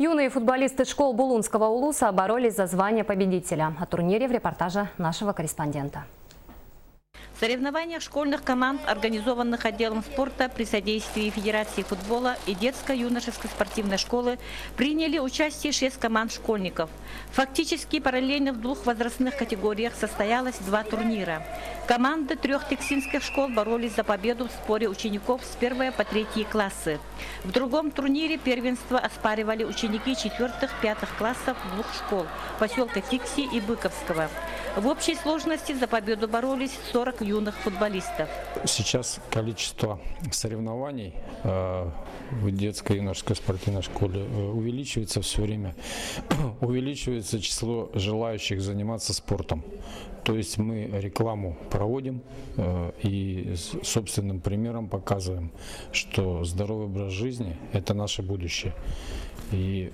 Юные футболисты школ Булунского улуса боролись за звание победителя. О турнире в репортаже нашего корреспондента. В соревнованиях школьных команд, организованных отделом спорта при содействии Федерации футбола и детско-юношеской спортивной школы, приняли участие 6 команд школьников. Фактически параллельно в двух возрастных категориях состоялось 2 турнира. Команды 3 тексинских школ боролись за победу в споре учеников с 1 по 3 классы. В другом турнире первенство оспаривали ученики 4-5 классов 2 школ – поселка Тикси и Быковского. В общей сложности за победу боролись 40 юных футболистов. Сейчас количество соревнований в детской и юношеской спортивной школе увеличивается все время. Увеличивается число желающих заниматься спортом. То есть мы рекламу проводим и собственным примером показываем, что здоровый образ жизни – это наше будущее. И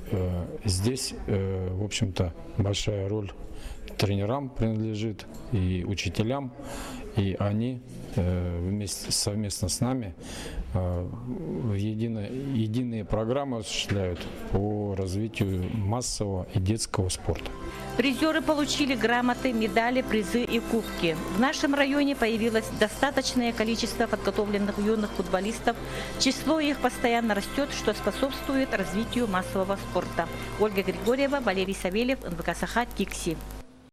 здесь, в общем-то, большая роль тренерам принадлежит и учителям, и они совместно с нами единые программы осуществляют по развитию массового и детского спорта. Призеры получили грамоты, медали, призы и кубки. В нашем районе появилось достаточное количество подготовленных юных футболистов. Число их постоянно растет, что способствует развитию массового спорта. Ольга Григорьева, Валерий Савельев, НВК Саха, Тикси.